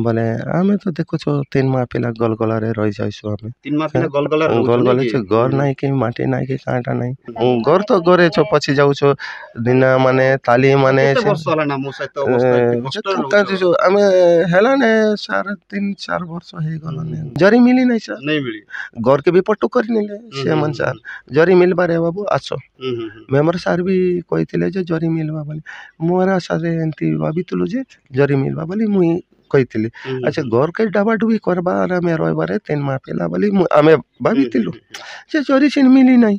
बोले आमे तो देखो तीन माह पिला गलगला रे रही जाइसु आमे 3 माह पिला गलगला गलगले छ घर नाही कि माटी नाही कि कांटा नाही घर तो घरे छ पछि जाउ छ दिन माने ताली माने केते वर्ष होला ना मोसा तो अवस्था जो आमे हेला ने 3-4 वर्ष हे गलने जरी मिली नहीं सर नहीं मिली घर के भी पट्टू करी नेले से मन सर जरी मिलबा रे बाबू आछो मेमर सर भी कहिथिले जे जरी मिलबा बोली मोरा सारे एंती भाबितलु जे जरी मिलबा बोली मुई कहिथिली अच्छा घर के डाबा डुबी करबा रे मे रहबारे 3 माह पेला बोली आमे भाबितिलु से जरी छिन मिली नहीं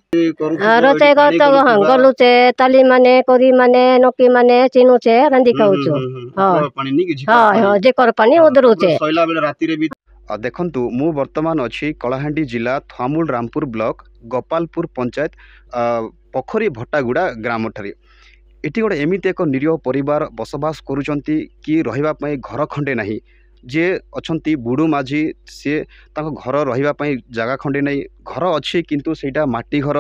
रोचे गत गलु छे ताली माने करी माने नकी माने चिनु छे रंदी खाउछु हां पानी नी कि हां जे कर पानी उधर छे सोइला बेले राती रे भी देखंतु मु वर्तमान अछि कलाहांडी जिला थामुल रामपुर ब्लॉक गोपालपुर पंचायत पोखरी भट्टागुड़ा ग्राम ठारे एटी गोटे एमिति एक निरीह परिवार बसवास करुचंती कि रहिबा पई घर खंडे नाही जे अछंती बुडू माझी से ताको घर रहिबा पई जागा खंडे नाही घर अछि किंतु सेटा माटी घर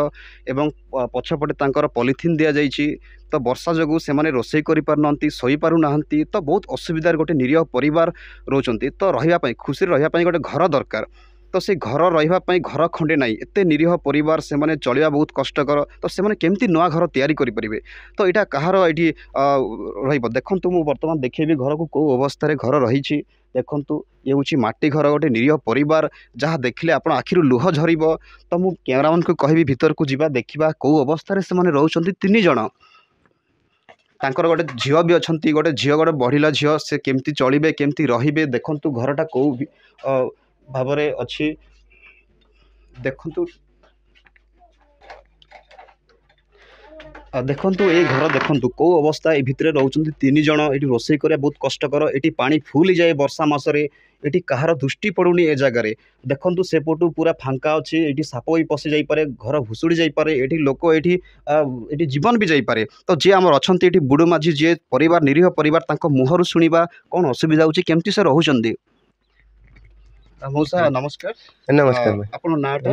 एवं पछपटे तांकर पॉलिथिन दिया जाईची तो वर्षा जगु से माने रोसई करि पारनंती सोई पारु नाहंती तो बहुत असुविधार गोटे निरीह परिवार रोचंती तो रहिबा पई खुशी रहिबा पई गोटे घर दरकार तो से घर रहिबा पई घर खंडे नाही एते निरीह परिवार से माने चलिया बहुत कष्टकर तो से माने केमती नवा घर तैयारी करि परिबे तो एटा कहार एठी रहिबो देखंतु मु वर्तमान देखैबी घर को अवस्था रे घर रहिछि देखंतु ये होछि माटी घर गोटे निरीह परिवार जहाँ देखले आपण आखिरु लुह झरिबो तो मु कैमरामैन को कहबी भीतर को जिबा देखिबा को अवस्था रे से माने रहउचंती 3 जण तांकर गोटे झियो भी अछंती गोटे झियो गोटे बढ़िला झियो से केमती चलिबे केमती रहिबे देखंतु घरटा को भावरे अच्छी देखंतु देखंतु ए घर देखंतु को अवस्था ए भितरे रहउचंती 3 जण एटी रोसई करे बहुत कष्टकर एटी पानी फुल जाए वर्षा मासरे एटी कहार दृष्टि पड़ुनी ए जगह रे देखंतु सेपटू पूरा फांका अछि एटी साप भी पसि जाई पारे घर भुसुड़ी जाई पारे एटी लोक एटी जीवन भी जाई पारे तो जे हमर अछंती एटी बुडू माझी जे परिवार निरीह परिवार तांको मुहरु सुनिबा कोन असुविधा होछि केमती से रहउचंती मौसा नमस्कार नमस्कार आपन नाटा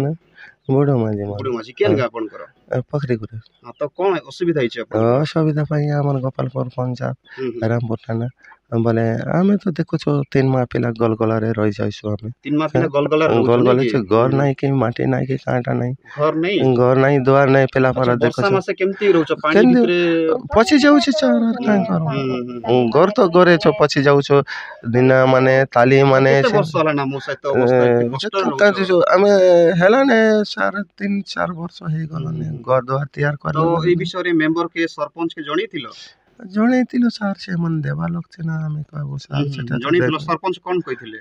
बुडू माझी केन गा आपन कर पखरी गुरे तो कोन असुविधा हिछ आपन असुविधा पई हमर गोपालपुर पंचायत रामपुर थाना बोले आमे तो देखो 3 माह पिला गलगला रे रही जाइसु आमे 3 माह पिला गलगले छ घर नाही कि माटी नाही कि कांटा नाही घर नाही द्वार नाही पेला पर देखो वर्षा मासे केमती रहउछ पानी भितरे पछि जाउ छ चार का करू घर तो घरे छ पछि जाउ छ दिन माने ताली माने केते वर्ष होला ना मोसा तो अवस्था जो आमे हेला ने 3-4 वर्ष हे गलने घर द्वार तैयार कर तो ए विषय रे मेंबर के सरपंच के जणीथिलो जणैतिलो सर से मन देवा लोक छ ना हमें कहबो सर सेटा जणीथिलो सरपंच कोन कहिथिले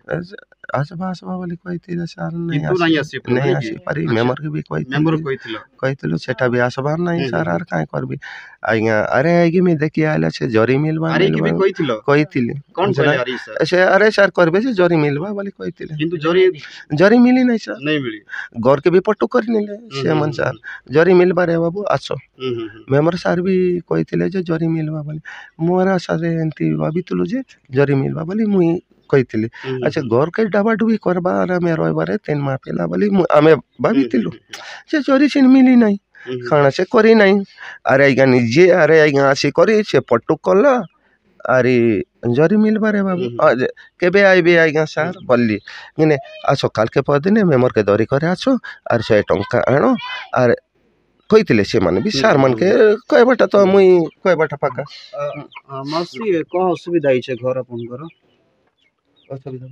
आसबा बोली कहिथिले सर नहीं आसी पारी मेंबर के भी कहिथिलो सेटा भी आसबा नहीं सर आर काय करबी आइगा अरे आइगी में देखि आइला से जरी मिलबा अरे के भी कहिथिले कोन कहले अरे सर से अरे सर करबे से जरी मिलबा बोली कहिथिले किंतु जरी मिली नहीं सर नहीं मिली घर के भी पट्टू करी नेले से मन सर जरी मिलबा रे बाबू आछो मेंबर सर भी कहिथिले जे जरी मिलबा बोली मोरा सारे एंती भाबितलु जे जरी मिलबा बोली मुई कहिथिली अच्छा घर के डाबा डुबी करबा रे मे रहबारे 3 माह पेला बोली आमे भाबितिलु से जरी छिन मिली नहीं खाना से करी नहीं अरे आइगा निजे अरे आइगा आसी करी से पट्टू कला अरे जरी मिलबा रे बाबू केबे आइबे आइगा सर बोली गने आछो काल के पदिने मेमर के दरी करे आछो आर से टंका आनो आर कहिथिले से माने भी सर मन के कय बटा तो मुई कय बटा पका मासी को असुविधा हिछ घर अपन घर असुविधा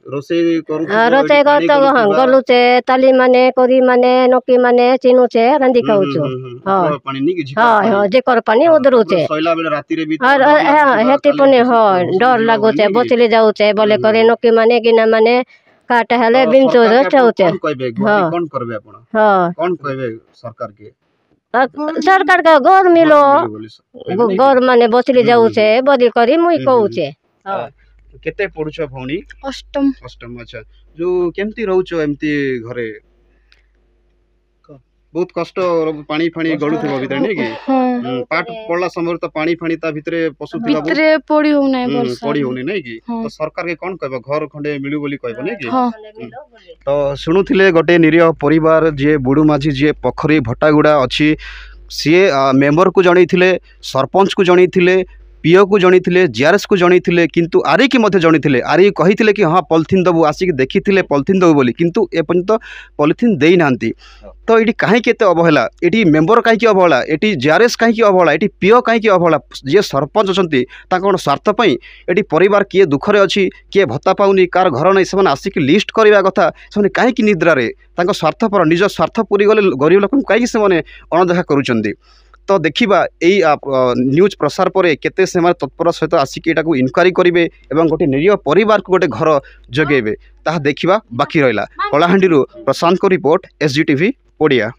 रोसई करू रोचे गत गलु छे ताली माने करी माने नकी माने चिनु छे रंदी खाउछु हां पानी नी कि हां जे कर पानी उधर छे सोइला बेले राती रे भी हेते पने हां डर लागो छे बचली जाउ छे बोले करे नकी माने गिना माने काटा हले बिन तो रहउछे कोन करबे आपण हां कोन कहबे सरकार के सरकार का घर मिलो घर माने बचली जाउ छे बदी करी मुई कहू छे केते पढुछ भौनी अष्टम अच्छा जो केमती रहउछ एमती घरे बहुत कष्ट पानी फानी गडुथिबो भितर नै कि पाठ पढला समय त पानी फानी ता भितरे पसुथिबो भितरे पड़ी हो नै वर्षा पड़ी होनी नै कि तो सरकार के कोन कहबो घर खंडे मिलु बोली कहबो नै कि तो सुनुथिले गोटे निरीह परिवार जे बुडू माझी जे पोखरी भट्टागुड़ा अछि सी मेंबर को जणैथिले सरपंच को जणैथिले पीओ को जणीथिले जीआरएस को जणीथिले किंतु आरी की मध्य जणीथिले आरी कहिथिले कि हाँ पॉलिथिन दबु आसिक देखिथिले पॉलिथिन दबु बोली किंतु ए पर्यंत पॉलिथिन देई नांती। तो ये कहीं केते अवहेला ये मेम्बर कहीं अवहेला ये जीआरएस कहीं अवहेला ये पीओ कहीं अवहेला जी सरपंच अच्छी स्वार्थपाई ये परिवार किए दुखरे अच्छी किए भत्ता पाऊनी कार घर नहीं से आसिक लिस्ट करवा कथा से कहीं निद्रारे स्वार्थपर निज स्वार्थ पूरी गले गरीब लोक कहीं से अणदेखा करुँच। तो देखा यही न्यूज प्रसार पर केते से तत्पर सहित आसिक यहाँ इनक्वारी करेंगे और गोटे निरीह परिवार को गोटे घर जगेबे ताहा देखा बाकी रहा। कलाहांडी प्रशांत को रिपोर्ट SGTV ओडिया।